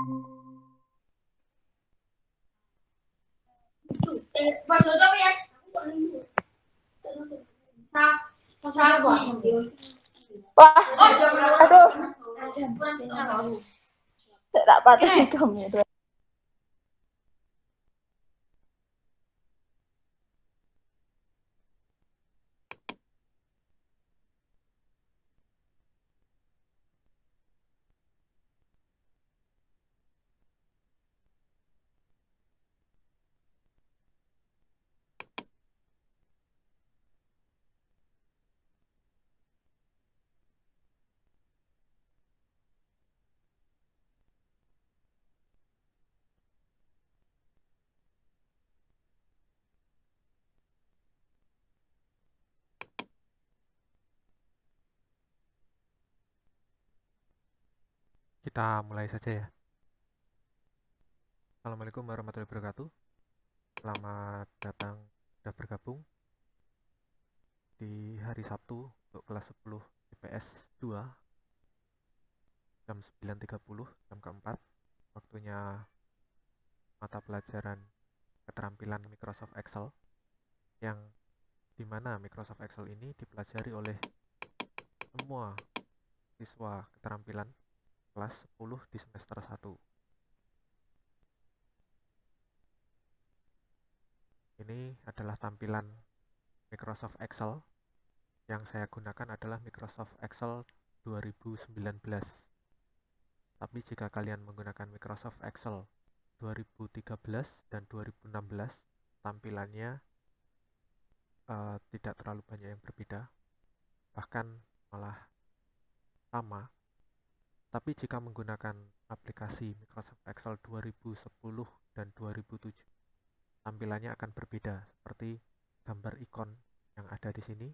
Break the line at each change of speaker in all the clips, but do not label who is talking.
Wah, aduh, tak patah kamu.
Kita mulai saja ya. Assalamualaikum warahmatullahi wabarakatuh. Selamat datang sudah bergabung di hari Sabtu untuk kelas 10 IPS 2 jam 9.30 jam keempat. Waktunya mata pelajaran keterampilan Microsoft Excel yang dimana Microsoft Excel ini dipelajari oleh semua siswa keterampilan kelas 10 di semester 1. Ini adalah tampilan Microsoft Excel. Yang saya gunakan adalah Microsoft Excel 2019. Tapi jika kalian menggunakan Microsoft Excel 2013 dan 2016, tampilannya tidak terlalu banyak yang berbeda, bahkan malah sama. Tapi jika menggunakan aplikasi Microsoft Excel 2010 dan 2007, tampilannya akan berbeda, seperti gambar ikon yang ada di sini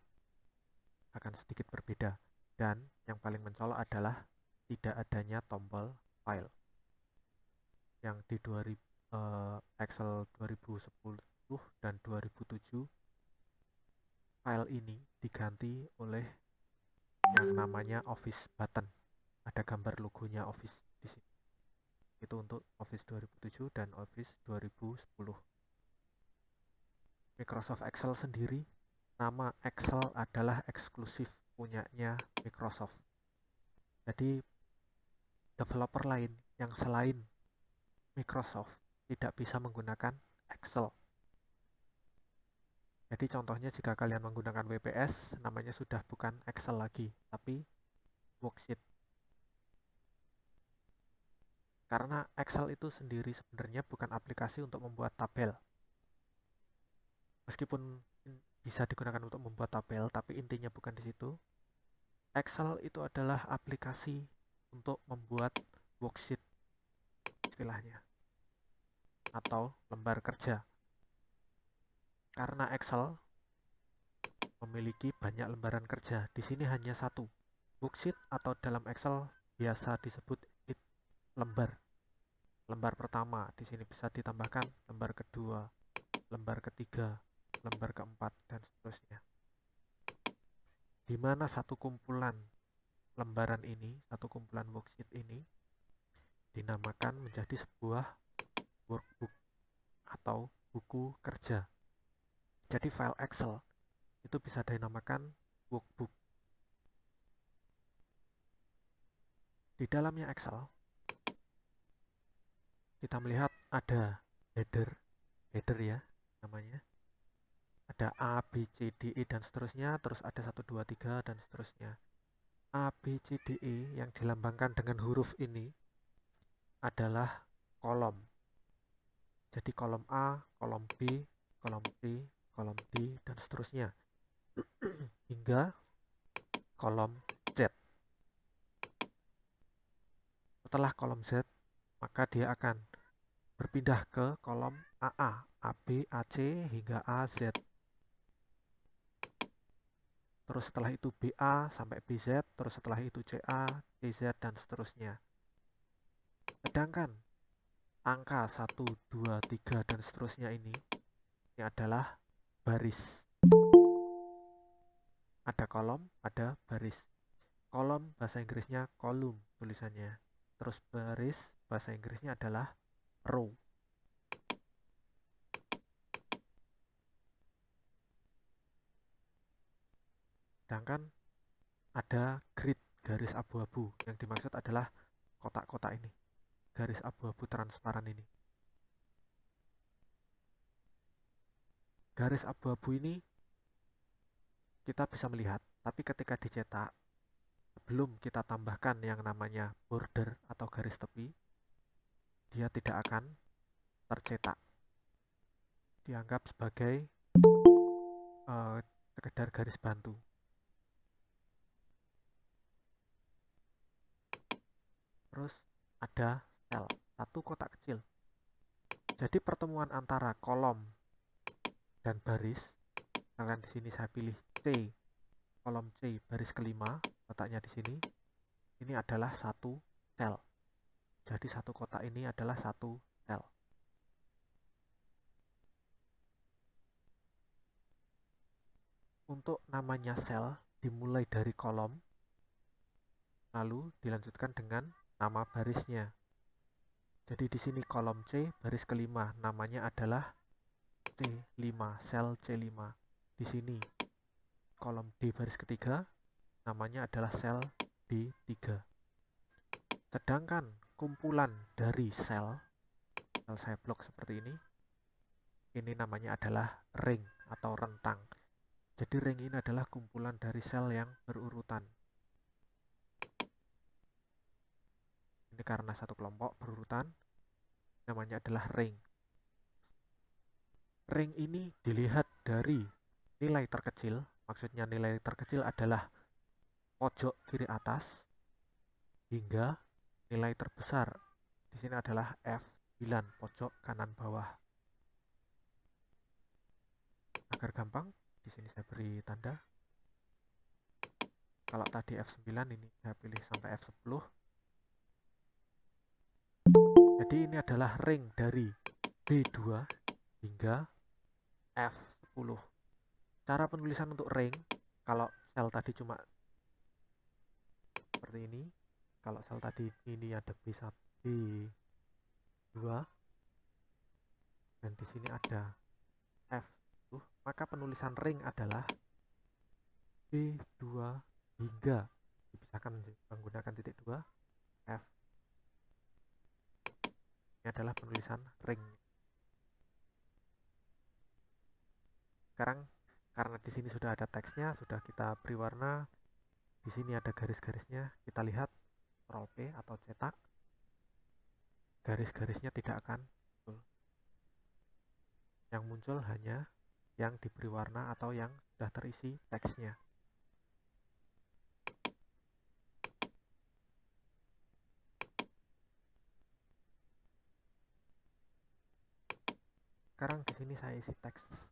akan sedikit berbeda, dan yang paling mencolok adalah tidak adanya tombol file. Yang di Excel 2010 dan 2007, file ini diganti oleh yang namanya Office button. Ada gambar logonya Office di sini. Itu untuk Office 2007 dan Office 2010. Microsoft Excel sendiri, nama Excel adalah eksklusif punyanya Microsoft. Jadi developer lain yang selain Microsoft tidak bisa menggunakan Excel. Jadi contohnya jika kalian menggunakan WPS, namanya sudah bukan Excel lagi, tapi worksheet. Karena Excel itu sendiri sebenarnya bukan aplikasi untuk membuat tabel. Meskipun bisa digunakan untuk membuat tabel, tapi intinya bukan di situ. Excel itu adalah aplikasi untuk membuat worksheet istilahnya, atau lembar kerja. Karena Excel memiliki banyak lembaran kerja, di sini hanya satu. Worksheet atau dalam Excel biasa disebut lembar. Lembar pertama, di sini bisa ditambahkan lembar kedua, lembar ketiga, lembar keempat, dan seterusnya. Di mana satu kumpulan lembaran ini, satu kumpulan worksheet ini, dinamakan menjadi sebuah workbook atau buku kerja. Jadi file Excel itu bisa dinamakan workbook. Di dalamnya Excel, kita melihat ada header ya namanya. Ada A, B, C, D, E, dan seterusnya, terus ada 1, 2, 3, dan seterusnya. A, B, C, D, E yang dilambangkan dengan huruf ini adalah kolom. Jadi kolom A, kolom B, kolom C, kolom D, dan seterusnya. Hingga kolom Z. Setelah kolom Z, maka dia akan berpindah ke kolom AA, AB, AC, hingga AZ. Terus setelah itu BA sampai BZ, terus setelah itu CA, CZ, dan seterusnya. Sedangkan angka 1, 2, 3, dan seterusnya ini adalah baris. Ada kolom, ada baris. Kolom bahasa Inggrisnya column tulisannya. terus baris bahasa Inggrisnya adalah row. Sedangkan ada grid, garis abu-abu, yang dimaksud adalah kotak-kotak ini, garis abu-abu transparan ini. Garis abu-abu ini kita bisa melihat, tapi ketika dicetak, sebelum kita tambahkan yang namanya border atau garis tepi, dia tidak akan tercetak. Dianggap sebagai sekedar garis bantu. Terus ada sel, satu kotak kecil. Jadi pertemuan antara kolom dan baris, misalkan di sini saya pilih C, kolom C baris kelima, letaknya di sini. Ini adalah satu sel. Jadi satu kotak ini adalah satu sel. Untuk namanya sel dimulai dari kolom, lalu dilanjutkan dengan nama barisnya. Jadi di sini kolom C baris kelima, namanya adalah C5, sel C5. Di sini kolom D baris ketiga, namanya adalah sel D3. Sedangkan kumpulan dari sel saya blok seperti ini namanya adalah ring atau rentang. Jadi ring ini adalah kumpulan dari sel yang berurutan. Ini karena satu kelompok berurutan, namanya adalah ring. Ring ini dilihat dari nilai terkecil, maksudnya nilai terkecil adalah pojok kiri atas, hingga nilai terbesar di sini adalah F9, pojok kanan bawah. Agar gampang, di sini saya beri tanda. Kalau tadi F9, ini saya pilih sampai F10. Jadi ini adalah ring dari B2 hingga F10. Cara penulisan untuk ring, kalau sel tadi cuma seperti ini, kalau sel tadi ini ada B1, B2, dan di sini ada F10, maka penulisan ring adalah B2 hingga, dipisahkan menggunakan titik 2, F. Ini adalah penulisan ring. Sekarang karena di sini sudah ada teksnya, sudah kita beri warna, di sini ada garis-garisnya, kita lihat Ctrl P atau cetak, garis-garisnya tidak akan muncul. Yang muncul hanya yang diberi warna atau yang sudah terisi teksnya. Sekarang di sini saya isi teks.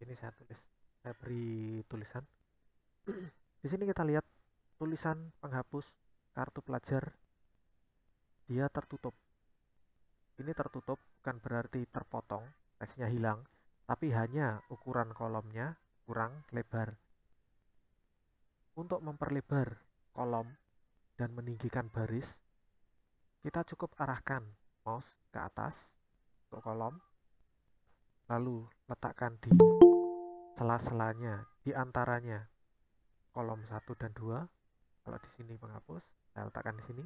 Ini saya tulis, saya beri tulisan. Di sini kita lihat tulisan penghapus kartu pelajar, dia tertutup. Ini tertutup bukan berarti terpotong, teksnya hilang, tapi hanya ukuran kolomnya kurang lebar. Untuk memperlebar kolom dan meninggikan baris, kita cukup arahkan mouse ke atas untuk kolom, lalu letakkan di sela-selanya, di antaranya kolom 1 dan 2. Kalau di sini penghapus, saya letakkan di sini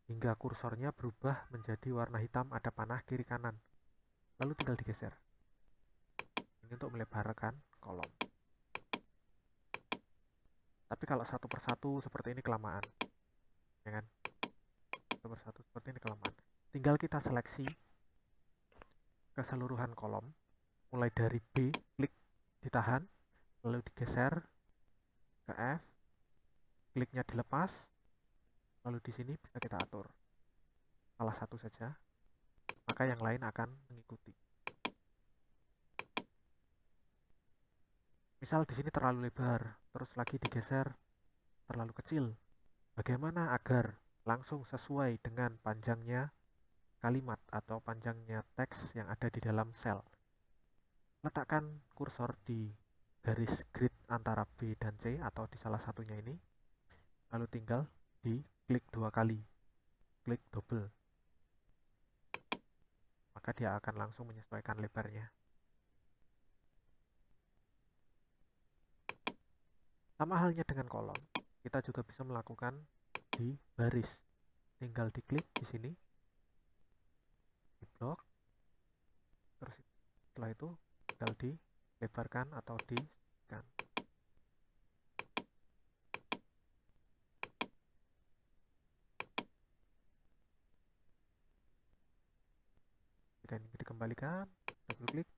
hingga kursornya berubah menjadi warna hitam, ada panah kiri kanan. Lalu tinggal digeser. Ini untuk melebarkan kolom. Tapi kalau satu persatu seperti ini kelamaan, ya kan? persatu seperti ini kelemahan. Tinggal kita seleksi keseluruhan kolom, mulai dari B, klik, ditahan, lalu digeser ke F, kliknya dilepas, lalu di sini bisa kita atur salah satu saja, maka yang lain akan mengikuti. Misal di sini terlalu lebar, terus lagi digeser terlalu kecil. Bagaimana agar langsung sesuai dengan panjangnya kalimat atau panjangnya teks yang ada di dalam sel? Letakkan kursor di garis grid antara B dan C atau di salah satunya ini, lalu tinggal diklik 2 kali, klik double, maka dia akan langsung menyesuaikan lebarnya. Sama halnya dengan kolom, kita juga bisa melakukan di baris. Tinggal diklik di sini, di blok, terus setelah itu tinggal dilebarkan atau disingkatkan. Jika ini dikembalikan, double klik,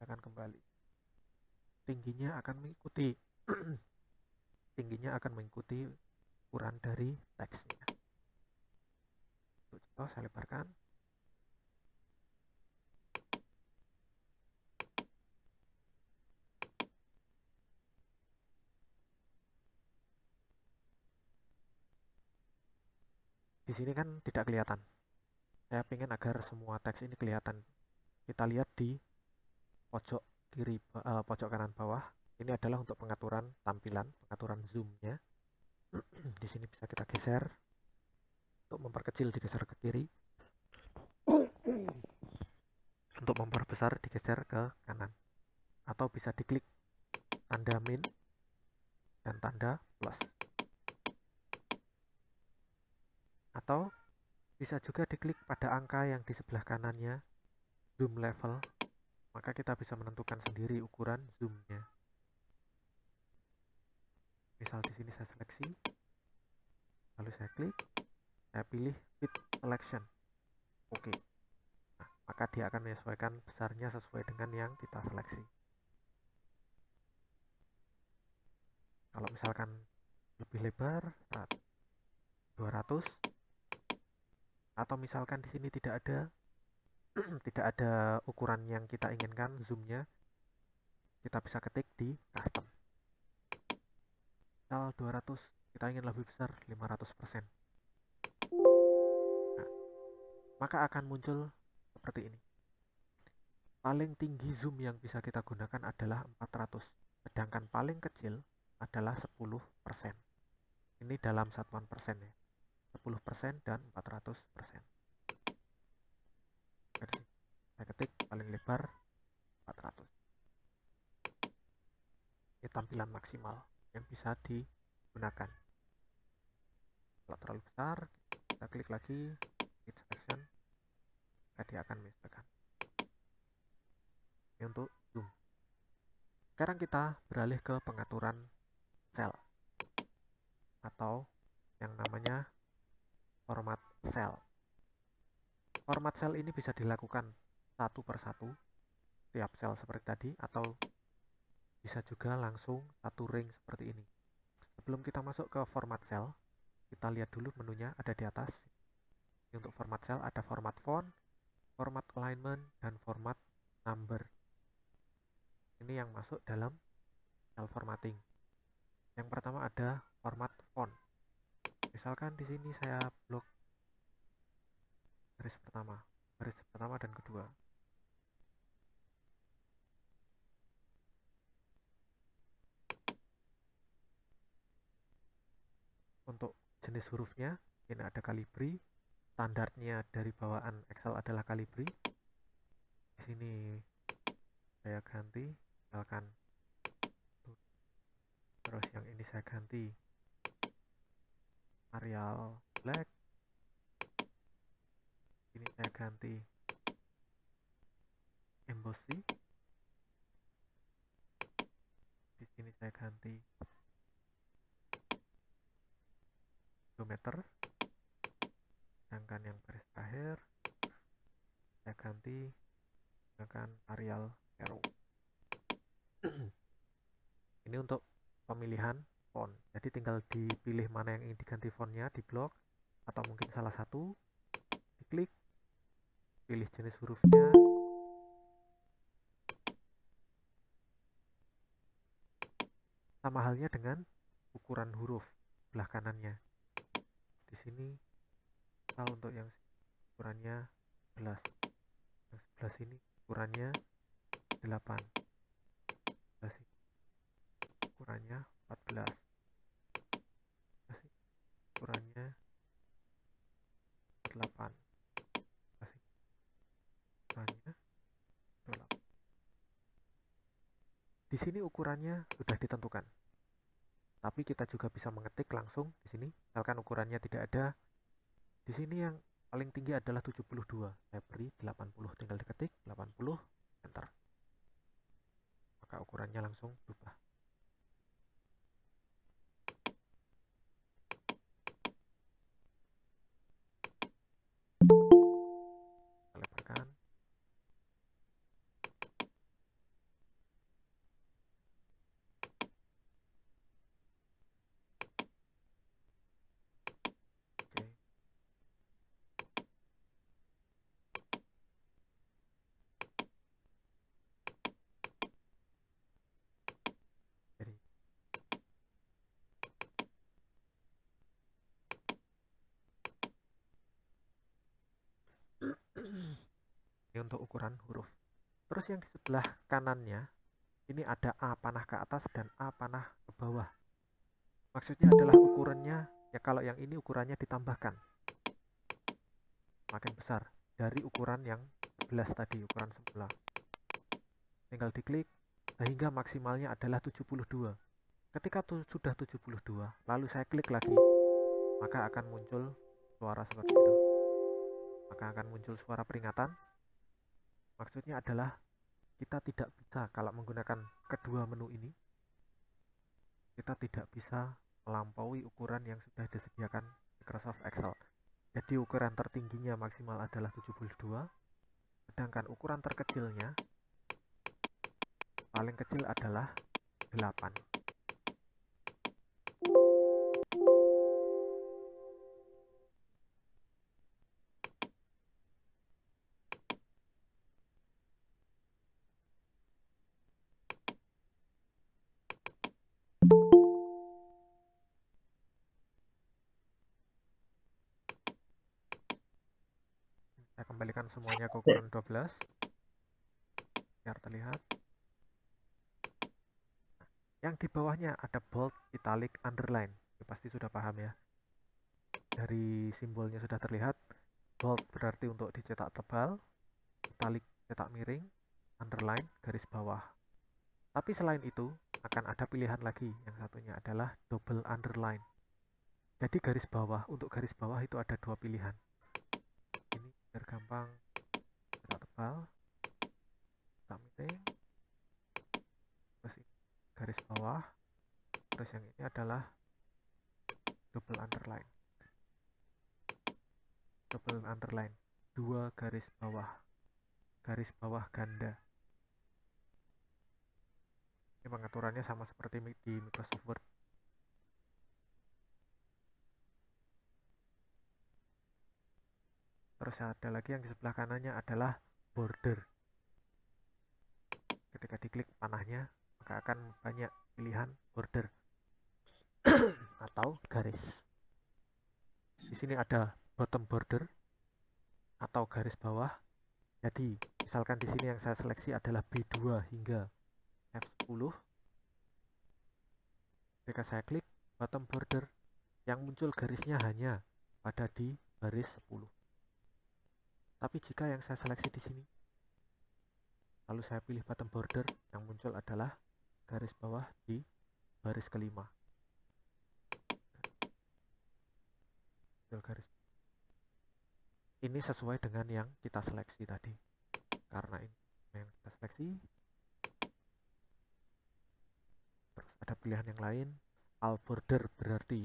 akan kembali. Tingginya akan mengikuti tingginya akan mengikuti ukuran dari teksnya. Untuk contoh, saya lebarkan. Di sini kan tidak kelihatan. Saya ingin agar semua teks ini kelihatan. Kita lihat di pojok kiri, pojok kanan bawah. Ini adalah untuk pengaturan tampilan, pengaturan zoom-nya. Di sini bisa kita geser. Untuk memperkecil digeser ke kiri. Untuk memperbesar digeser ke kanan. Atau bisa diklik tanda min dan tanda plus. Atau bisa juga diklik pada angka yang di sebelah kanannya, zoom level, maka kita bisa menentukan sendiri ukuran zoomnya. Misal di sini saya seleksi, lalu saya klik, saya pilih fit selection, oke. Nah, maka dia akan menyesuaikan besarnya sesuai dengan yang kita seleksi. Kalau misalkan lebih lebar, 200, atau misalkan di sini tidak ada tidak ada ukuran yang kita inginkan zoomnya, kita bisa ketik di custom. Misal 200, kita ingin lebih besar, 500%. Nah, maka akan muncul seperti ini. Paling tinggi zoom yang bisa kita gunakan adalah 400, sedangkan paling kecil adalah 10%. Ini dalam satuan persen ya. 10% dan 400%. Saya ketik paling lebar 400. Ini tampilan maksimal yang bisa digunakan. Kalau terlalu besar, kita klik lagi fit selection, maka dia akan menyesuaikan. Ini untuk zoom. Sekarang kita beralih ke pengaturan sel atau yang namanya format sel. Format sel ini bisa dilakukan satu persatu tiap sel seperti tadi, atau bisa juga langsung satu ring seperti ini. Sebelum kita masuk ke format sel, kita lihat dulu menunya ada di atas. Untuk format sel ada format font, format alignment, dan format number. Ini yang masuk dalam sel formatting. Yang pertama ada format font. Misalkan di sini saya blok baris pertama dan kedua. Untuk jenis hurufnya, ini ada Calibri. Standarnya dari bawaan Excel adalah Calibri. Di sini saya ganti, misalkan, terus yang ini saya ganti Arial Black. Ini saya ganti Embossy. Di sini saya ganti Geometer. sedangkan yang baris terakhir saya ganti dengan Arial Hero. Ini untuk pemilihan font, jadi tinggal dipilih mana yang ingin diganti fontnya di blok atau mungkin salah satu, diklik, pilih jenis hurufnya, sama halnya dengan ukuran huruf sebelah kanannya. Di sini misal untuk yang ukurannya 11, yang sebelah sini ukurannya 8, sebelah sini ukurannya 14, sebelah sini ukurannya 8, sebelah sini ukurannya 28. Di sini ukurannya sudah ditentukan, tapi kita juga bisa mengetik langsung di sini. Misalkan ukurannya tidak ada, di sini yang paling tinggi adalah 72, saya beri 80, tinggal diketik 80, enter, maka ukurannya langsung berubah. Kita lebarkan. Oke. Jadi ini untuk ukuran huruf. Terus yang di sebelah kanannya ini ada A panah ke atas dan A panah ke bawah. Maksudnya adalah ukurannya, ya kalau yang ini ukurannya ditambahkan makin besar dari ukuran yang 11 tadi, ukuran sebelah. Tinggal diklik sehingga maksimalnya adalah 72. Ketika sudah 72, lalu saya klik lagi, maka akan muncul suara seperti itu. Maka akan muncul suara peringatan. Maksudnya adalah kita tidak bisa, kalau menggunakan kedua menu ini, kita tidak bisa melampaui ukuran yang sudah disediakan Microsoft Excel. Jadi ukuran tertingginya maksimal adalah 72, sedangkan ukuran terkecilnya paling kecil adalah 8. Saya kembalikan semuanya ke ukuran 12 biar terlihat. Yang di bawahnya ada bold, italic, underline. Ini pasti sudah paham ya. Dari simbolnya sudah terlihat. Bold berarti untuk dicetak tebal, italic cetak miring, underline garis bawah. Tapi selain itu akan ada pilihan lagi. Yang satunya adalah double underline. Jadi garis bawah, untuk garis bawah itu ada dua pilihan. Ini biar gampang, cetak tebal, cetak miring, terus ini garis bawah, terus yang ini adalah double underline. Double underline, dua garis bawah ganda. Ini pengaturannya sama seperti di Microsoft Word. Terus ada lagi yang di sebelah kanannya adalah border. Ketika diklik panahnya, maka akan banyak pilihan border atau garis. Di sini ada bottom border atau garis bawah. Jadi, misalkan di sini yang saya seleksi adalah B2 hingga F10. Ketika saya klik bottom border, yang muncul garisnya hanya pada di baris 10. Tapi jika yang saya seleksi di sini, lalu saya pilih bottom border, yang muncul adalah garis bawah di baris kelima. Garis. Ini sesuai dengan yang kita seleksi tadi. Karena ini yang kita seleksi. Terus ada pilihan yang lain. All border berarti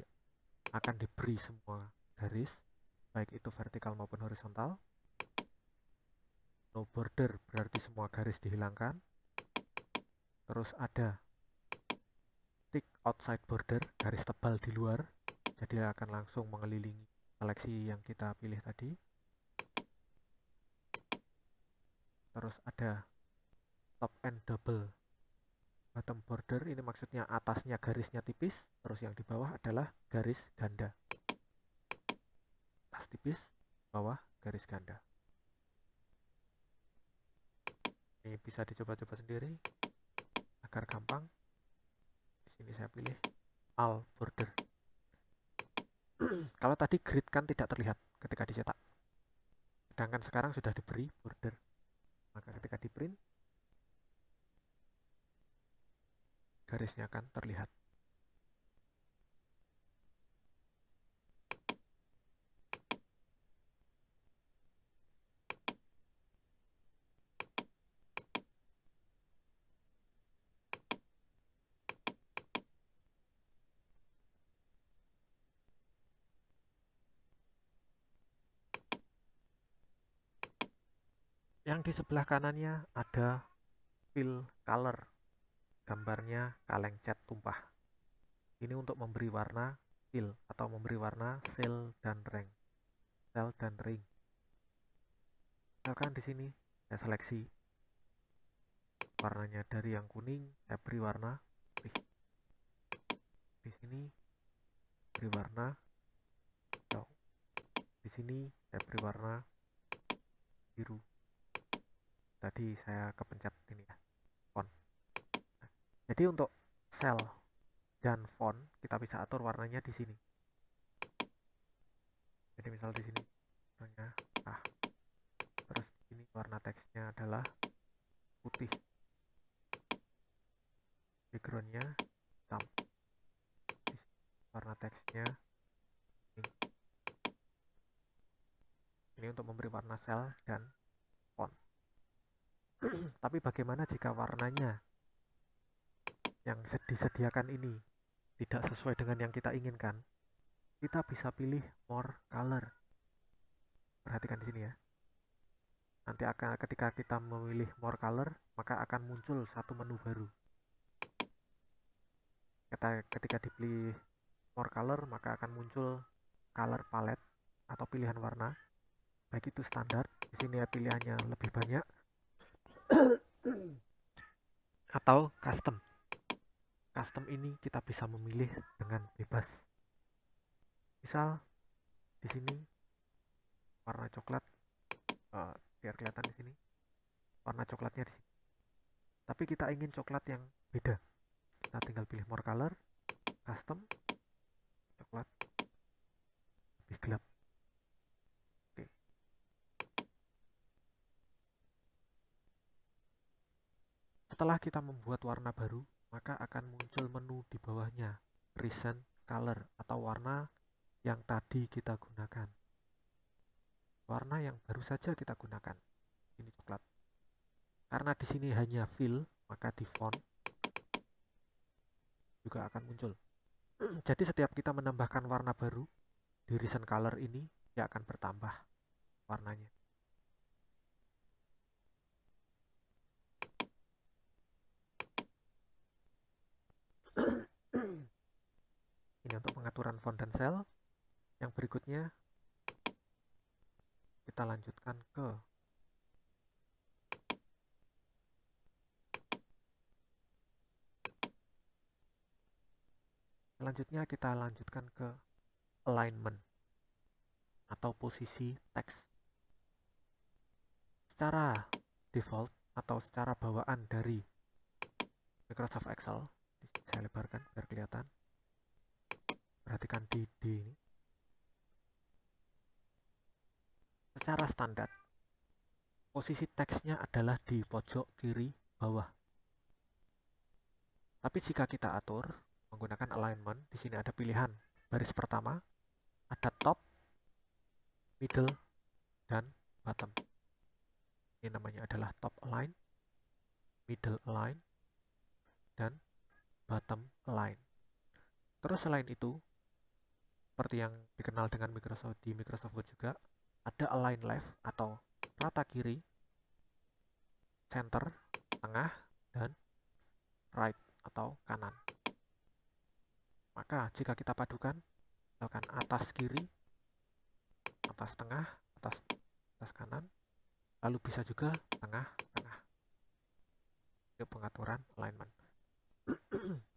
akan diberi semua garis. baik itu vertikal maupun horizontal. No border berarti semua garis dihilangkan. Terus ada tick outside border, garis tebal di luar, jadi akan langsung mengelilingi seleksi yang kita pilih tadi. Terus ada top and double bottom border, ini maksudnya atasnya garisnya tipis, terus yang di bawah adalah garis ganda. Atas tipis, bawah garis ganda. Ini bisa dicoba-coba sendiri agar gampang. Di sini saya pilih all border. Kalau tadi grid kan tidak terlihat ketika dicetak, sedangkan sekarang sudah diberi border, maka ketika di print garisnya akan terlihat. Yang di sebelah kanannya ada fill color, gambarnya kaleng cat tumpah. Ini untuk memberi warna fill atau memberi warna cell dan ring. Misalkan di sini saya seleksi warnanya dari yang kuning, saya beri warna putih. Di sini beri warna hijau. Di sini saya beri warna biru. Tadi saya kepencet ini ya, font. Nah, jadi untuk cell dan font kita bisa atur warnanya di sini. Jadi misal di sini warnanya terus di sini warna teksnya adalah putih, backgroundnya hitam, di sini warna teksnya ini untuk memberi warna cell dan font. Tapi bagaimana jika warnanya yang disediakan ini tidak sesuai dengan yang kita inginkan? Kita bisa pilih more color. Perhatikan di sini ya. Nanti akan ketika kita memilih more color, maka akan muncul satu menu baru. Ketika dipilih more color, maka akan muncul color palette atau pilihan warna. Baik itu standar, di sini ya pilihannya lebih banyak, atau custom. Custom ini kita bisa memilih dengan bebas. Misal di sini warna coklat, biar kelihatan di sini warna coklatnya di sini. Tapi kita ingin coklat yang beda, kita tinggal pilih more color, custom, coklat lebih gelap. Oke. Setelah kita membuat warna baru, maka akan muncul menu di bawahnya, recent color atau warna yang tadi kita gunakan. Warna yang baru saja kita gunakan. Ini coklat. Karena di sini hanya fill, maka di font juga akan muncul. Jadi setiap kita menambahkan warna baru di recent color ini, dia akan bertambah warnanya. Ini untuk pengaturan font dan cell. Yang berikutnya kita lanjutkan ke alignment atau posisi teks. Secara default atau secara bawaan dari Microsoft Excel, saya lebarkan biar kelihatan. Perhatikan di D ini. Secara standar, posisi teksnya adalah di pojok kiri bawah. Tapi jika kita atur menggunakan alignment, di sini ada pilihan baris pertama, ada top, middle, dan bottom. Ini namanya adalah top align, middle align, dan bottom align. Terus selain itu, seperti yang dikenal dengan di Microsoft Word juga, ada align left atau rata kiri, center, tengah, dan right atau kanan. Maka jika kita padukan, misalkan atas kiri, atas tengah, atas kanan, lalu bisa juga tengah-tengah. Itu pengaturan alignment.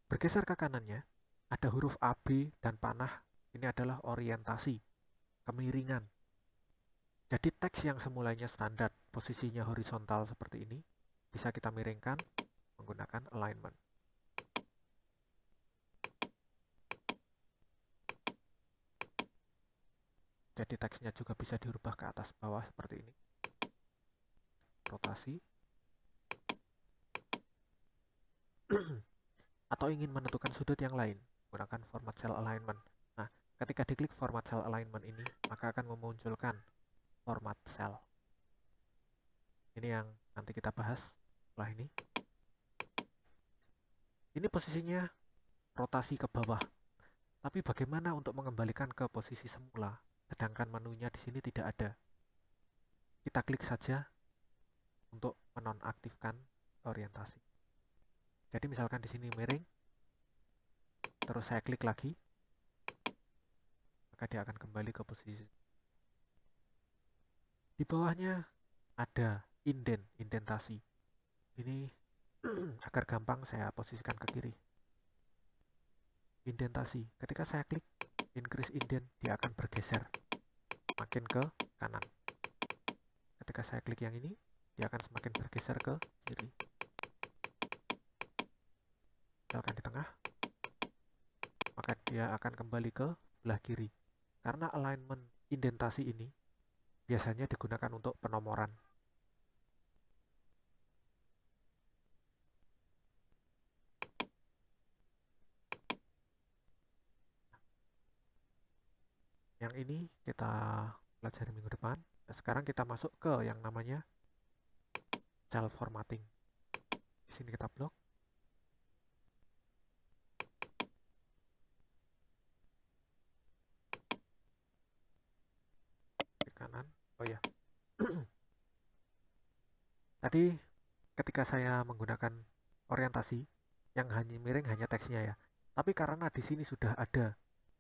Bergeser ke kanannya, ada huruf A, B, dan panah. Ini adalah orientasi, kemiringan. Jadi teks yang semulanya standar, posisinya horizontal seperti ini, bisa kita miringkan menggunakan alignment. Jadi teksnya juga bisa dirubah ke atas bawah seperti ini. Rotasi. Atau ingin menentukan sudut yang lain, gunakan format cell alignment. Nah, ketika diklik format cell alignment ini, maka akan memunculkan format cell. Ini yang nanti kita bahas setelah ini. Ini posisinya rotasi ke bawah. Tapi bagaimana untuk mengembalikan ke posisi semula, sedangkan menunya di sini tidak ada? Kita klik saja untuk menonaktifkan orientasi. Jadi misalkan di sini miring, terus saya klik lagi, maka dia akan kembali ke posisi. Di bawahnya ada indentasi. Ini agar gampang saya posisikan ke kiri. Indentasi, ketika saya klik increase indent, dia akan bergeser makin ke kanan. Ketika saya klik yang ini, dia akan semakin bergeser ke kiri. Misalkan di tengah, maka dia akan kembali ke belah kiri. Karena alignment indentasi ini biasanya digunakan untuk penomoran. Yang ini kita pelajari minggu depan. Sekarang kita masuk ke yang namanya cell formatting. Di sini kita blok. Di kanan. Oh ya. Tadi ketika saya menggunakan orientasi yang hanya miring hanya teksnya ya. Tapi karena di sini sudah ada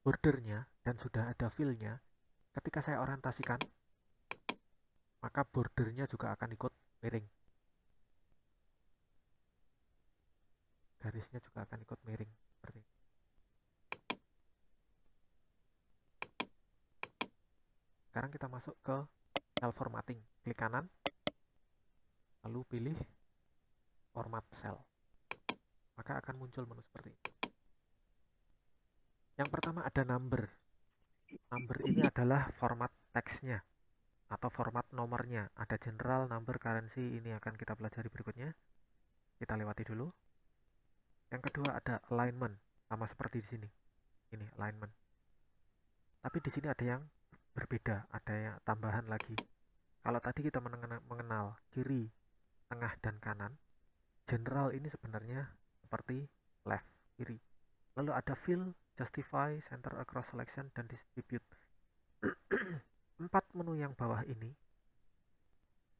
bordernya dan sudah ada fill-nya, ketika saya orientasikan, maka bordernya juga akan ikut miring. Garisnya juga akan ikut miring seperti ini. Sekarang kita masuk ke cell formatting. Klik kanan, lalu pilih format cell. Maka akan muncul menu seperti ini. Yang pertama ada number. Number ini adalah format teksnya atau format nomornya. Ada general, number, currency, ini akan kita pelajari berikutnya. Kita lewati dulu. Yang kedua ada alignment, sama seperti di sini. Ini alignment. Tapi di sini ada yang berbeda, ada yang tambahan lagi. Kalau tadi kita mengenal kiri, tengah, dan kanan, general ini sebenarnya seperti left, kiri. Lalu ada fill, justify, center across selection, dan distribute. 4 menu yang bawah ini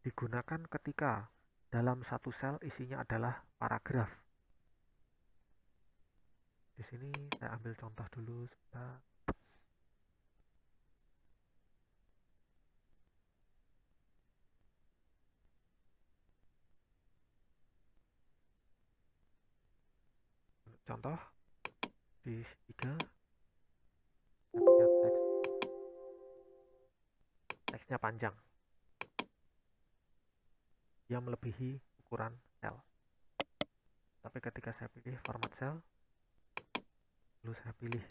digunakan ketika dalam satu sel isinya adalah paragraf. Di sini saya ambil contoh dulu sebentar. Contoh di 3 saya punya teksnya panjang yang melebihi ukuran sel. Tapi ketika saya pilih format sel, lalu saya pilih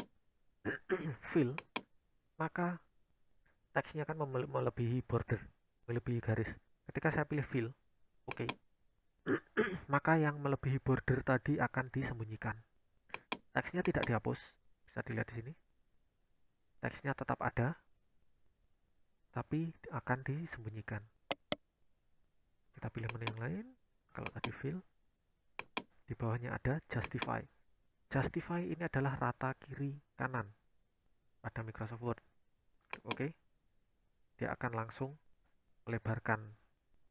fill, maka teksnya akan melebihi border, melebihi garis. Ketika saya pilih fill, oke. Maka yang melebihi border tadi akan disembunyikan. Teksnya tidak dihapus, bisa dilihat di sini. Teksnya tetap ada, tapi akan disembunyikan. Kita pilih menu yang lain. Kalau tadi fill, di bawahnya ada justify. Justify ini adalah rata kiri kanan. pada Microsoft Word. Oke, dia akan langsung melebarkan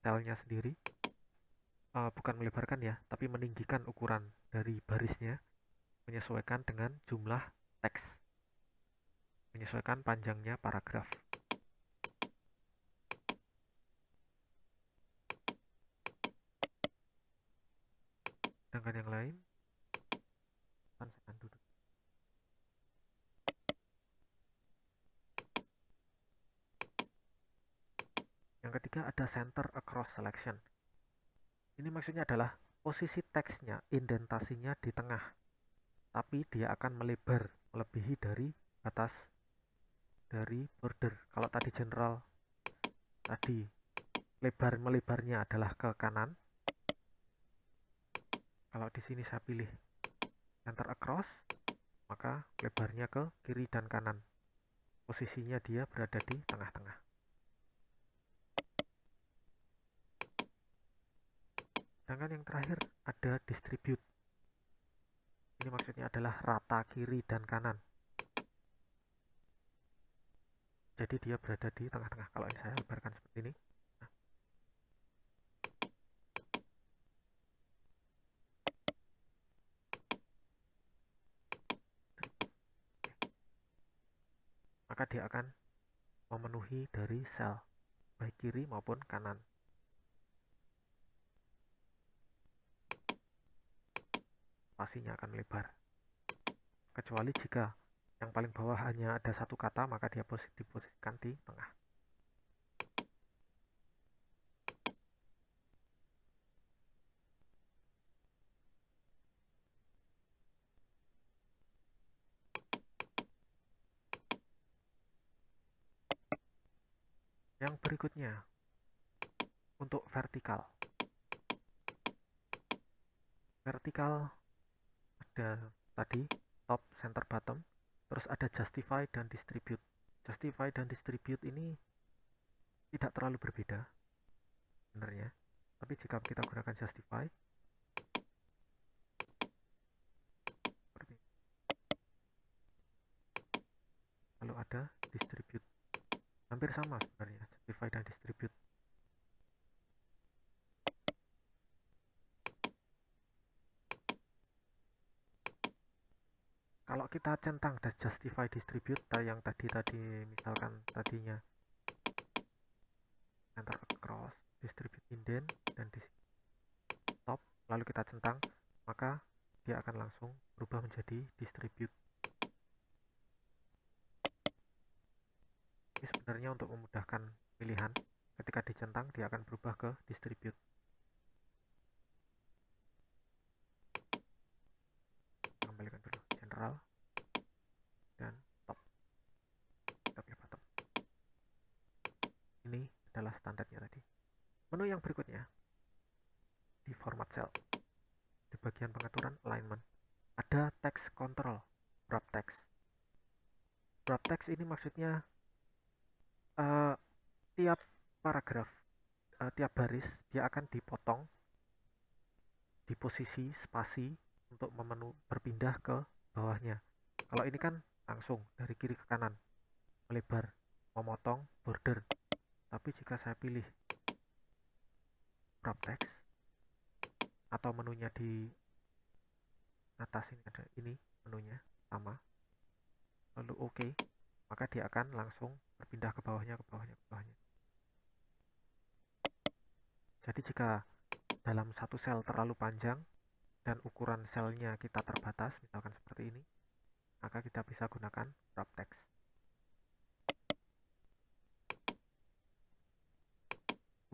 selnya sendiri. Bukan melebarkan ya, tapi meninggikan ukuran dari barisnya, menyesuaikan dengan jumlah teks, menyesuaikan panjangnya paragraf. Sedangkan yang lain, saya duduk. Yang ketiga ada center across selection. Ini maksudnya adalah posisi teksnya, indentasinya di tengah, tapi dia akan melebar, melebihi dari batas dari border. Kalau tadi general, tadi melebarnya adalah ke kanan. Kalau di sini saya pilih center across, maka lebarnya ke kiri dan kanan. Posisinya dia berada di tengah-tengah. Sedangkan yang terakhir ada distribute. Ini maksudnya adalah rata kiri dan kanan. Jadi dia berada di tengah-tengah. Kalau ini saya lebarkan seperti ini. Nah. Maka dia akan memenuhi dari sel, baik kiri maupun kanan. Spasinya akan melebar. Kecuali jika yang paling bawah hanya ada satu kata, maka dia diposisikan di tengah. Yang berikutnya, untuk vertikal. Vertikal ada tadi top, center, bottom. Terus ada justify dan distribute. Justify dan distribute ini tidak terlalu berbeda sebenarnya. Tapi jika kita gunakan justify, seperti ini. Lalu ada distribute. Hampir sama sebenarnya, justify dan distribute. Kalau kita centang dan justify distribute yang tadi misalkan tadinya center across, distribute indent, dan di top, lalu kita centang, maka dia akan langsung berubah menjadi distribute. Ini sebenarnya untuk memudahkan pilihan. Ketika dicentang, dia akan berubah ke distribute. Kembalikan dulu general dan top. Kita pilih bottom. Ini adalah standarnya tadi. Menu yang berikutnya di format cell, di bagian pengaturan alignment, ada text control, wrap text. Wrap text ini maksudnya tiap paragraf, tiap baris dia akan dipotong di posisi spasi untuk berpindah ke bawahnya. Kalau ini kan langsung dari kiri ke kanan, melebar, memotong border. Tapi jika saya pilih wrap text atau menunya di atas ini, ada ini menunya sama, lalu OK, maka dia akan langsung berpindah ke bawahnya, ke bawahnya, ke bawahnya. Jadi jika dalam satu sel terlalu panjang dan ukuran selnya kita terbatas, misalkan seperti ini, maka kita bisa gunakan wrap text.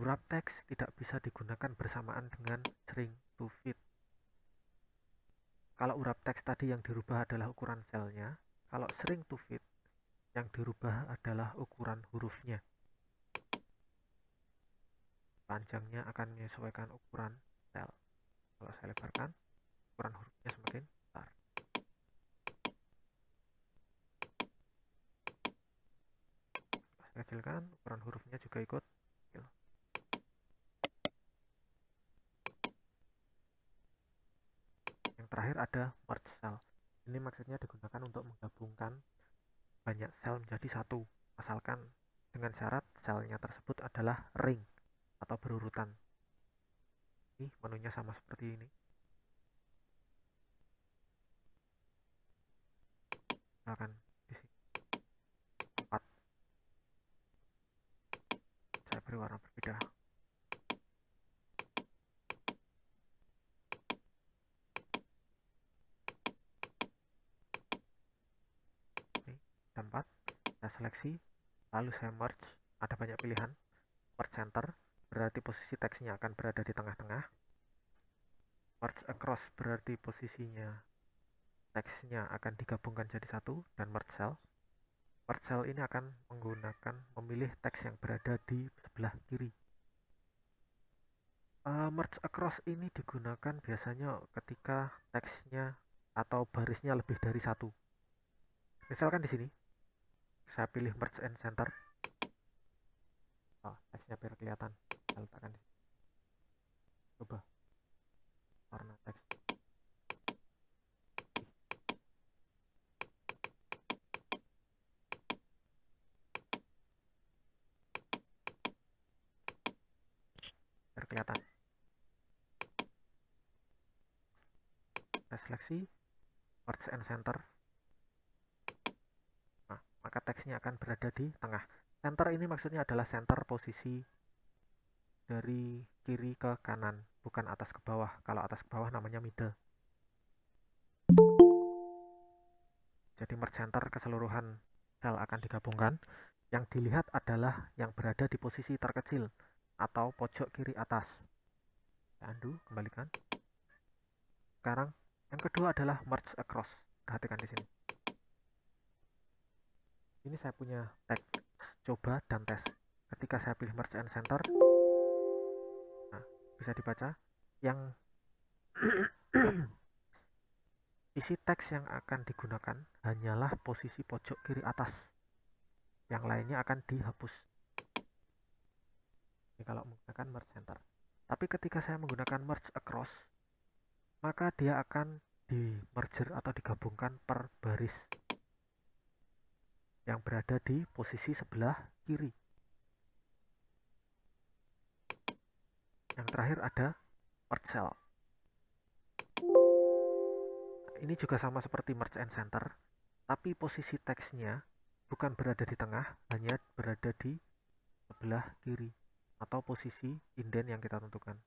Wrap text tidak bisa digunakan bersamaan dengan shrink to fit. Kalau wrap text tadi yang dirubah adalah ukuran selnya, kalau shrink to fit yang dirubah adalah ukuran hurufnya. Panjangnya akan menyesuaikan ukuran sel. Kalau saya lebarkan, ukuran hurufnya semakin besar. Saya kecilkan, ukuran hurufnya juga ikut kecil. Yang terakhir ada merge cell. Ini maksudnya digunakan untuk menggabungkan banyak sel menjadi satu, asalkan dengan syarat selnya tersebut adalah ring atau berurutan. Ini menunya sama seperti ini. Misalkan di sini 4, saya beri warna berbeda. Ini ada 4, saya seleksi, lalu saya merge. Ada banyak pilihan. Merge center berarti posisi teksnya akan berada di tengah-tengah. Merge across berarti posisinya teksnya akan digabungkan jadi satu, dan merge cell. Merge cell ini akan memilih teks yang berada di sebelah kiri. Merge across ini digunakan biasanya ketika teksnya atau barisnya lebih dari satu. Misalkan di sini saya pilih merge and center. Teksnya biar kelihatan. Saya letakkan di sini. Coba warna teks. Biar kelihatan. Saya seleksi merge and center. Nah, maka teksnya akan berada di tengah. Center ini maksudnya adalah center posisi dari kiri ke kanan, bukan atas ke bawah. Kalau atas ke bawah namanya middle. Jadi merge center keseluruhan sel akan digabungkan. Yang dilihat adalah yang berada di posisi terkecil atau pojok kiri atas. Undo, kembalikan. Sekarang yang kedua adalah merge across. Perhatikan di sini. Ini saya punya teks coba dan tes. Ketika saya pilih merge and center, nah, bisa dibaca yang isi teks yang akan digunakan hanyalah posisi pojok kiri atas. Yang lainnya akan dihapus. Ini kalau menggunakan merge center. Tapi ketika saya menggunakan merge across, maka dia akan di merger atau digabungkan per baris yang berada di posisi sebelah kiri. Yang terakhir ada merge cell. Ini juga sama seperti merge and center, tapi posisi teksnya bukan berada di tengah, hanya berada di sebelah kiri atau posisi indent yang kita tentukan.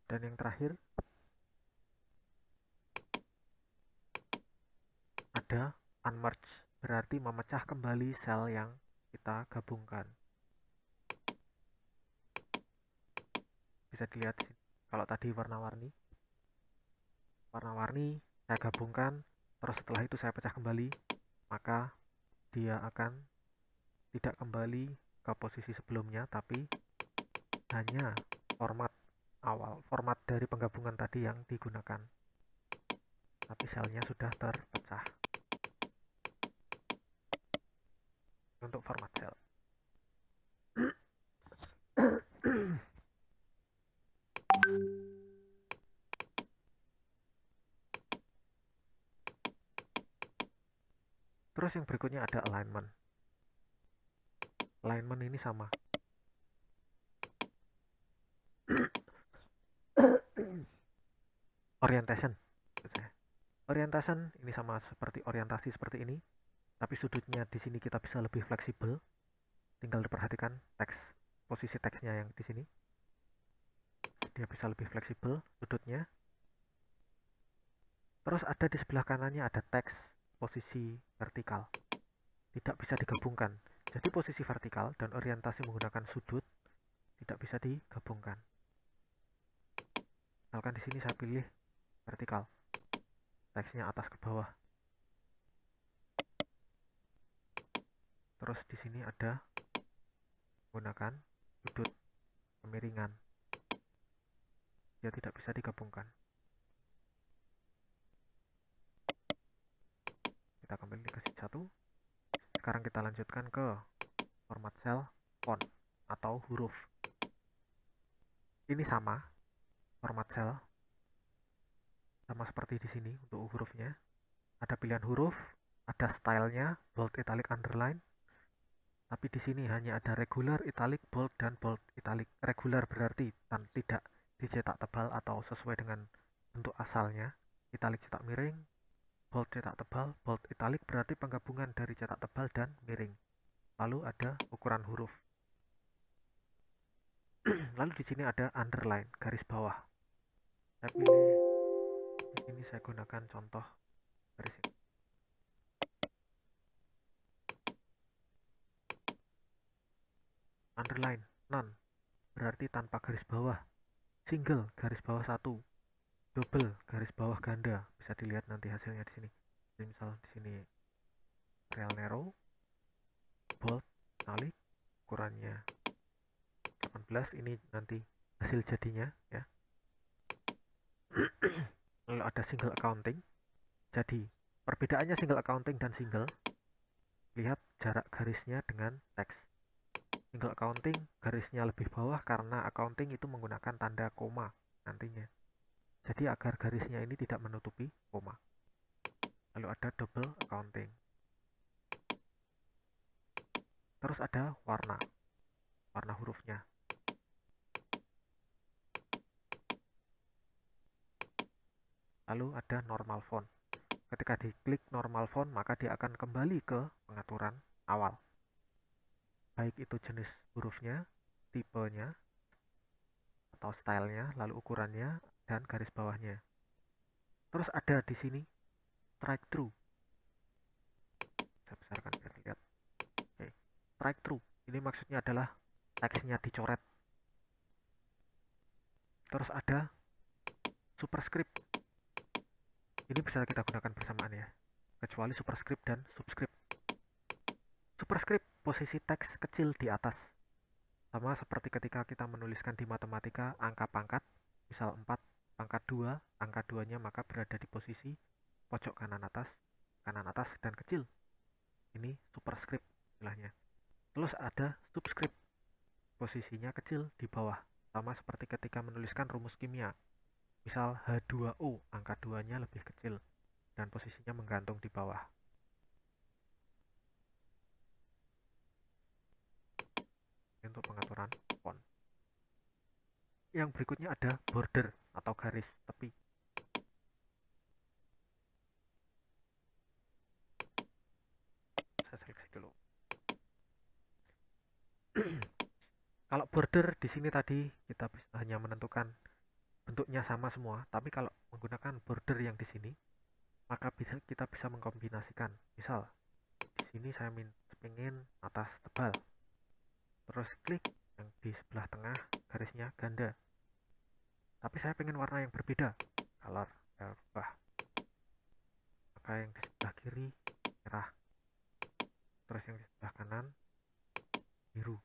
Dan yang terakhir ada unmerge, berarti memecah kembali sel yang kita gabungkan. Bisa dilihat di sini. Kalau tadi warna-warni saya gabungkan, terus setelah itu saya pecah kembali, maka dia akan tidak kembali ke posisi sebelumnya, tapi hanya format awal, format dari penggabungan tadi yang digunakan, tapi selnya sudah terpecah. Untuk format sel. Terus yang berikutnya ada alignment. Alignment ini sama. Orientation. Orientation ini sama seperti orientasi seperti ini, tapi sudutnya di sini kita bisa lebih fleksibel. Tinggal diperhatikan teks, posisi teksnya yang di sini. Dia bisa lebih fleksibel sudutnya. Terus ada di sebelah kanannya ada teks posisi vertikal. Tidak bisa digabungkan. Jadi posisi vertikal dan orientasi menggunakan sudut tidak bisa digabungkan. Misalkan di sini saya pilih vertikal. Teksnya atas ke bawah. Terus di sini ada menggunakan sudut kemiringan. Dia tidak bisa digabungkan. Kita kembali ke sheet 1. Sekarang kita lanjutkan ke format sel font atau huruf. Ini sama format sel, sama seperti di sini untuk hurufnya. ada pilihan huruf, ada stylenya, bold, italic, underline. Tapi di sini hanya ada regular, italic, bold, dan bold, italic. Regular berarti tidak dicetak tebal atau sesuai dengan bentuk asalnya. Italic cetak miring, bold cetak tebal, bold italic berarti penggabungan dari cetak tebal dan miring. Lalu ada ukuran huruf. Lalu di sini ada underline, garis bawah. Saya pilih di sini, saya gunakan contoh garis ini. Underline, none, berarti tanpa garis bawah. Single, garis bawah 1. Double, garis bawah ganda. Bisa dilihat nanti hasilnya di sini. Jadi misal di sini real narrow, bold, italic, ukurannya 18. Ini nanti hasil jadinya ya. Lalu ada single accounting. Jadi perbedaannya single accounting dan single, lihat jarak garisnya dengan teks. Single accounting garisnya lebih bawah karena accounting itu menggunakan tanda koma nantinya. Jadi agar garisnya ini tidak menutupi koma. Lalu ada double accounting. Terus ada warna hurufnya. Lalu ada normal font. Ketika diklik normal font, maka dia akan kembali ke pengaturan awal. Baik itu jenis hurufnya, tipenya, atau stylenya, lalu ukurannya, dan garis bawahnya. Terus ada di sini strike through. Saya besarkan biar lihat. Oke. Strike through. Ini maksudnya adalah teksnya dicoret. Terus ada superscript. Ini bisa kita gunakan bersamaan ya, kecuali superscript dan subscript. Superscript, posisi teks kecil di atas. Sama seperti ketika kita menuliskan di matematika angka pangkat, misal 4 pangkat 2, angka 2-nya maka berada di posisi pojok kanan atas dan kecil. Ini superscript istilahnya. Terus ada subscript, posisinya kecil di bawah. Sama seperti ketika menuliskan rumus kimia. Misal H2O, angka 2-nya lebih kecil dan posisinya menggantung di bawah. Ini untuk pengaturan font. Yang berikutnya ada border atau garis tepi. Saya seleksi dulu. Kalau border di sini tadi kita hanya menentukan bentuknya sama semua, tapi kalau menggunakan border yang di sini, maka kita bisa mengkombinasikan. Misal di sini saya ingin atas tebal, terus klik yang di sebelah tengah garisnya ganda. Tapi saya pengen warna yang berbeda, color saya ubah. Maka yang di sebelah kiri merah, terus yang di sebelah kanan biru,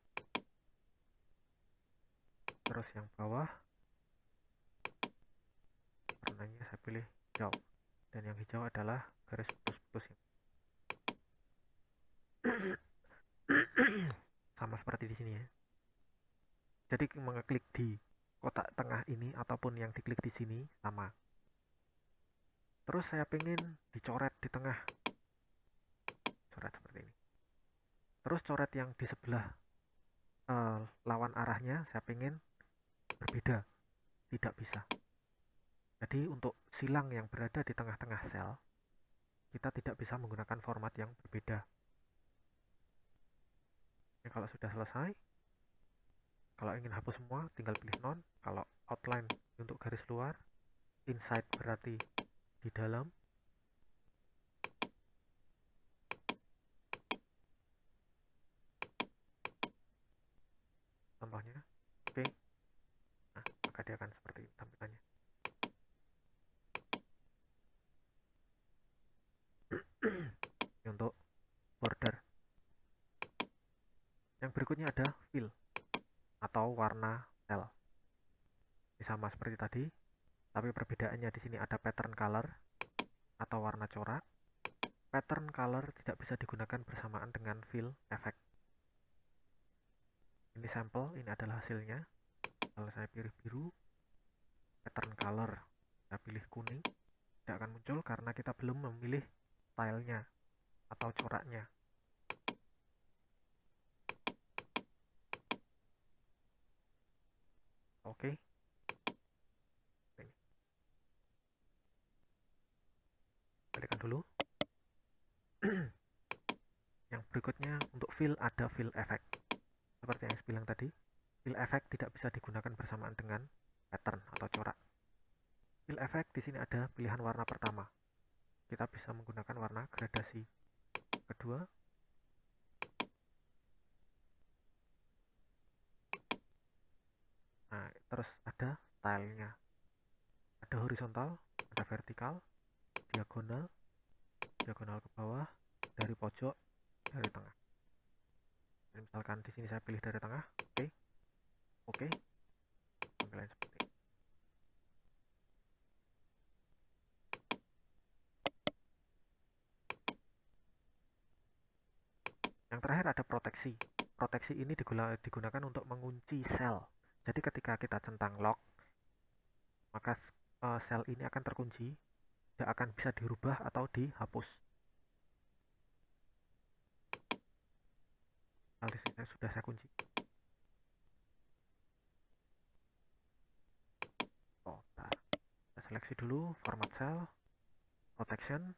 terus yang bawah warnanya saya pilih hijau, dan yang hijau adalah garis putus-putus ini. Sama seperti di sini ya. Jadi mengeklik di kotak tengah ini ataupun yang diklik di sini sama. Terus saya pengen dicoret di tengah, coret seperti ini. Terus coret yang di sebelah lawan arahnya saya pengen berbeda, tidak bisa. Jadi untuk silang yang berada di tengah-tengah sel, kita tidak bisa menggunakan format yang berbeda. Ini kalau sudah selesai, kalau ingin hapus semua tinggal pilih none. Kalau outline untuk garis luar, inside berarti di dalam, contohnya oke. Nah, maka dia akan seperti ini tampilannya. Ini untuk border. Yang berikutnya ada fill atau warna sel. Ini sama seperti tadi, tapi perbedaannya di sini ada pattern color atau warna corak. Pattern color tidak bisa digunakan bersamaan dengan fill effect. Ini sampel, ini adalah hasilnya. Kalau saya pilih biru, pattern color, saya pilih kuning, tidak akan muncul karena kita belum memilih stylenya atau coraknya. Oke. Ini. Balikan dulu. Yang berikutnya untuk fill ada fill effect. Seperti yang saya bilang tadi, fill effect tidak bisa digunakan bersamaan dengan pattern atau corak. Fill effect di sini ada pilihan warna pertama. Kita bisa menggunakan warna gradasi. Kedua, nah terus ada stylenya. Ada horizontal, ada vertikal, diagonal, diagonal ke bawah, dari pojok, dari tengah. Jadi misalkan di sini saya pilih dari tengah, oke, tampilan seperti ini. Yang terakhir ada proteksi. Proteksi ini digunakan untuk mengunci sel. Jadi ketika kita centang lock, maka sel ini akan terkunci, tidak akan bisa dirubah atau dihapus. Di sini sudah saya kunci. Kita seleksi dulu format cell, protection.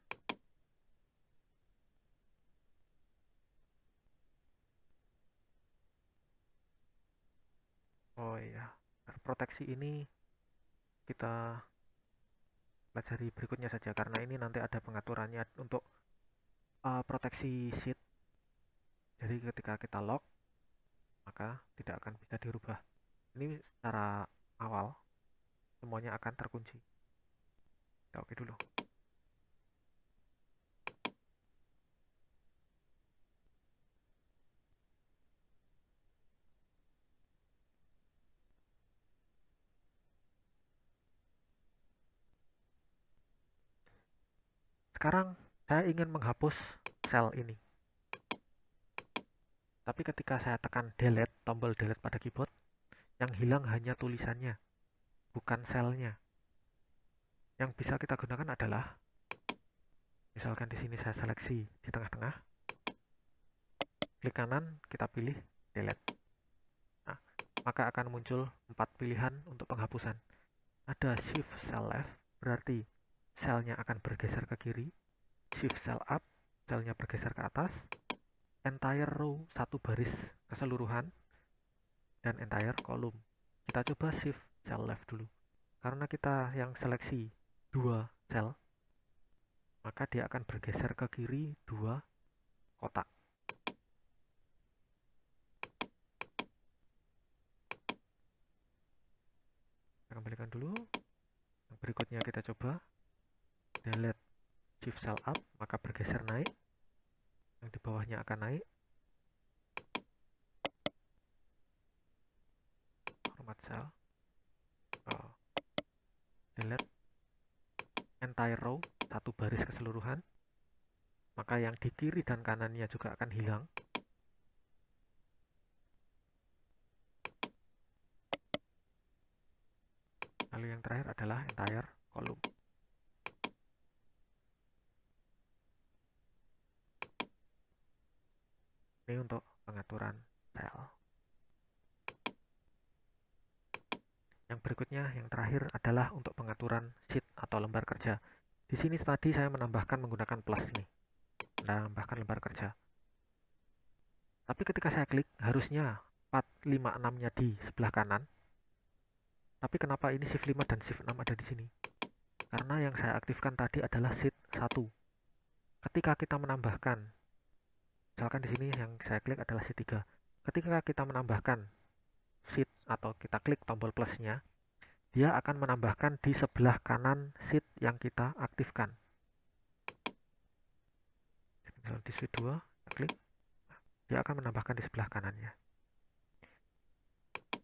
Oh iya, proteksi ini kita pelajari berikutnya saja karena ini nanti ada pengaturannya untuk proteksi sheet. Jadi ketika kita lock maka tidak akan bisa dirubah. Ini secara awal semuanya akan terkunci. Kita oke dulu. Sekarang saya ingin menghapus sel ini. Tapi ketika saya tekan delete, tombol delete pada keyboard, yang hilang hanya tulisannya, bukan selnya. Yang bisa kita gunakan adalah, misalkan di sini saya seleksi di tengah-tengah, klik kanan, kita pilih delete. Nah, maka akan muncul 4 pilihan untuk penghapusan. Ada shift cell left, berarti selnya akan bergeser ke kiri. Shift cell up, selnya bergeser ke atas. Entire row, satu baris keseluruhan. Dan entire column. Kita coba shift cell left dulu. Karena kita yang seleksi 2 sel, maka dia akan bergeser ke kiri 2 kotak. Kita kembalikan dulu. Yang berikutnya kita coba delete shift cell up, maka bergeser naik. Yang di bawahnya akan naik. Format cell. Delete entire row, satu baris keseluruhan. Maka yang di kiri dan kanannya juga akan hilang. Lalu yang terakhir adalah entire column. Ini untuk pengaturan sel. Yang berikutnya, yang terakhir adalah untuk pengaturan sheet atau lembar kerja. Di sini tadi saya menambahkan menggunakan plus ini. Menambahkan lembar kerja. Tapi ketika saya klik, harusnya 4, 5, 6-nya di sebelah kanan. Tapi kenapa ini shift 5 dan shift 6 ada di sini? Karena yang saya aktifkan tadi adalah sheet 1. Ketika kita menambahkan, misalkan di sini yang saya klik adalah sheet 3. Ketika kita menambahkan sheet atau kita klik tombol plusnya, dia akan menambahkan di sebelah kanan sheet yang kita aktifkan. Kalau di sheet 2, kita klik, dia akan menambahkan di sebelah kanannya.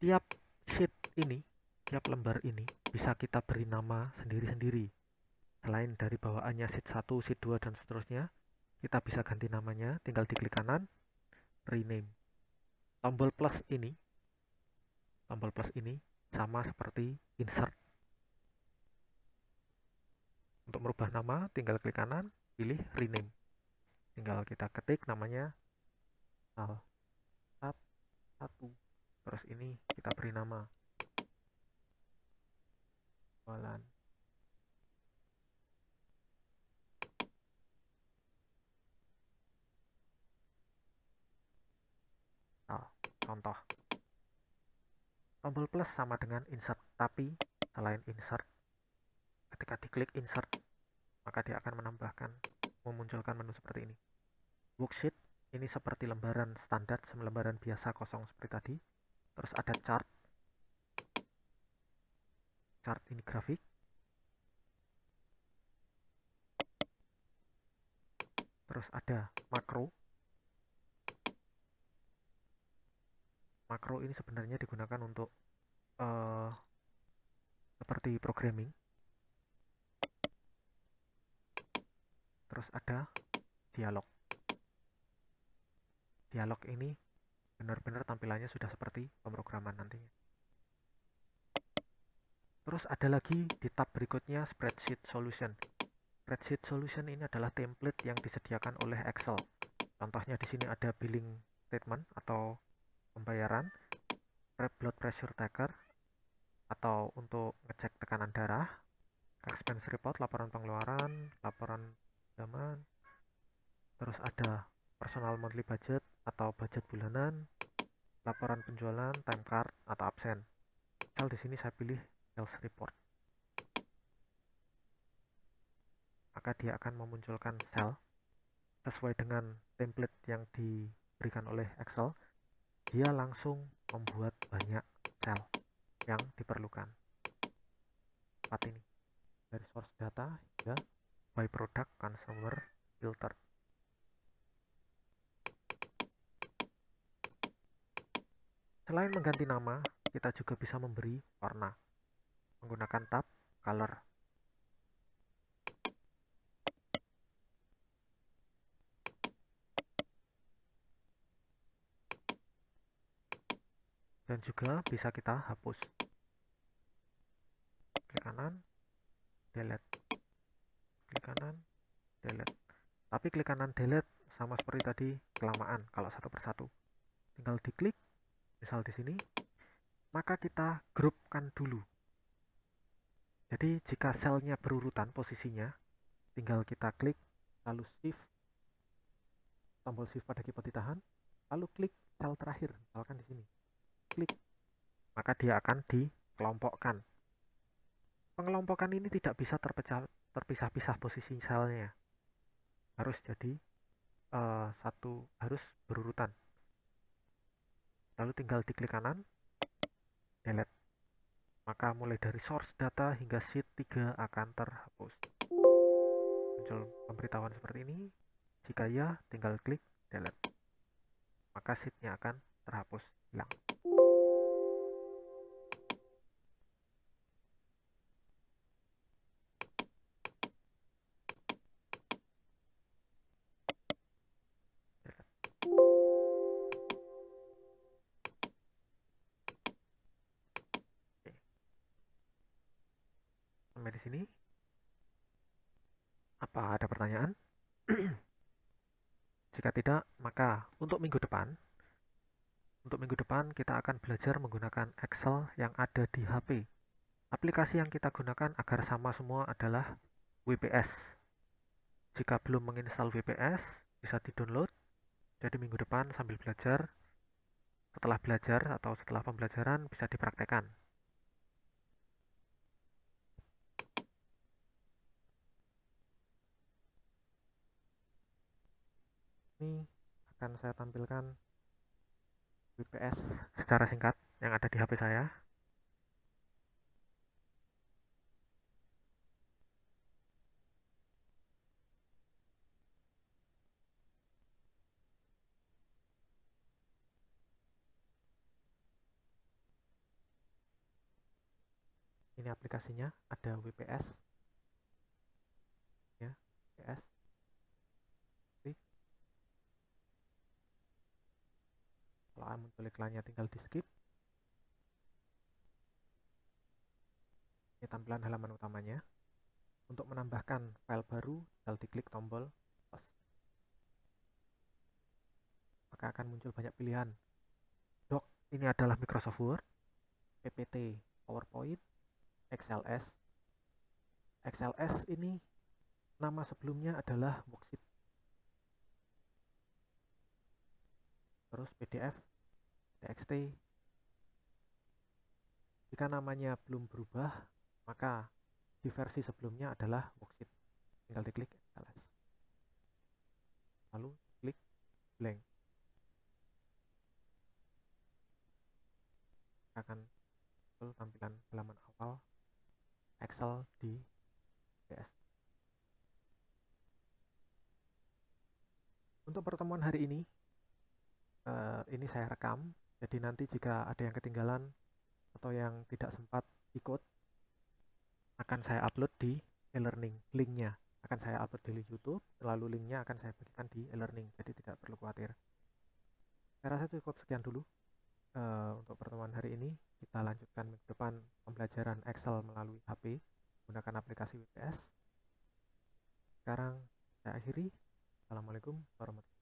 Tiap sheet ini, tiap lembar ini bisa kita beri nama sendiri-sendiri. Selain dari bawaannya sheet 1, sheet 2, dan seterusnya, kita bisa ganti namanya, tinggal diklik kanan, rename. Tombol plus ini sama seperti insert. Untuk merubah nama, tinggal klik kanan, pilih rename, tinggal kita ketik namanya sal 1, terus ini kita beri nama jualan sal. Contoh, tombol plus sama dengan insert, tapi selain insert, ketika diklik insert maka dia akan memunculkan menu seperti ini. Worksheet ini seperti lembaran standar, lembaran biasa kosong seperti tadi. Terus ada chart ini grafik. Terus ada makro. Makro ini sebenarnya digunakan untuk seperti programming. Terus ada dialog. Dialog ini benar-benar tampilannya sudah seperti pemrograman nantinya. Terus ada lagi di tab berikutnya Spreadsheet Solution. Spreadsheet Solution ini adalah template yang disediakan oleh Excel. Contohnya di sini ada billing statement atau pembayaran, blood pressure taker atau untuk ngecek tekanan darah, expense report, laporan pengeluaran, laporan pinjaman, terus ada personal monthly budget atau budget bulanan, laporan penjualan, time card atau absen. Misal di sini saya pilih sales report, maka dia akan memunculkan sel sesuai dengan template yang diberikan oleh Excel. Dia langsung membuat banyak sel yang diperlukan. 4 ini, dari source data hingga by product, consumer, filter. Selain mengganti nama, kita juga bisa memberi warna menggunakan tab color. Dan juga bisa kita hapus. Klik kanan, delete. Klik kanan, delete. Tapi klik kanan delete sama seperti tadi kelamaan kalau satu persatu. Tinggal diklik, misal di sini, maka kita grupkan dulu. Jadi jika selnya berurutan posisinya, tinggal kita klik, lalu shift, tombol shift pada keyboard ditahan, lalu klik sel terakhir, misalkan di sini. Klik, maka dia akan dikelompokkan. Pengelompokan ini tidak bisa terpisah-pisah posisi selnya. Harus jadi harus berurutan. Lalu tinggal diklik kanan, delete. Maka mulai dari source data hingga sheet 3 akan terhapus. Muncul pemberitahuan seperti ini. Jika ya, tinggal klik delete. Maka sheetnya akan terhapus, hilang. Sampai di sini. Apa ada pertanyaan? Jika tidak, maka untuk minggu depan kita akan belajar menggunakan Excel yang ada di HP. Aplikasi yang kita gunakan agar sama semua adalah WPS. Jika belum menginstal WPS, bisa di-download. Jadi minggu depan sambil belajar, setelah belajar atau setelah pembelajaran bisa dipraktekkan. Ini akan saya tampilkan WPS secara singkat yang ada di HP saya. Ini aplikasinya, ada WPS ya, WPS. Klik. Kalau muncul iklannya tinggal di skip. Ini tampilan halaman utamanya. Untuk menambahkan file baru, tinggal diklik tombol plus. Maka akan muncul banyak pilihan. Doc, ini adalah Microsoft Word, PPT, PowerPoint, XLS. XLS ini nama sebelumnya adalah worksheet. Terus PDF, TXT. Jika namanya belum berubah, maka di versi sebelumnya adalah worksheet. Tinggal diklik XLS. Lalu klik blank. Akan muncul tampilan halaman awal Excel di PS. Untuk pertemuan hari ini saya rekam. Jadi nanti jika ada yang ketinggalan atau yang tidak sempat ikut, akan saya upload di e-learning. Linknya akan saya upload di YouTube, lalu linknya akan saya bagikan di e-learning. Jadi tidak perlu khawatir. Saya rasa cukup sekian dulu untuk pertemuan hari ini. Kita lanjutkan minggu depan pembelajaran Excel melalui HP menggunakan aplikasi WPS. Sekarang saya akhiri. Assalamualaikum warahmatullahi wabarakatuh.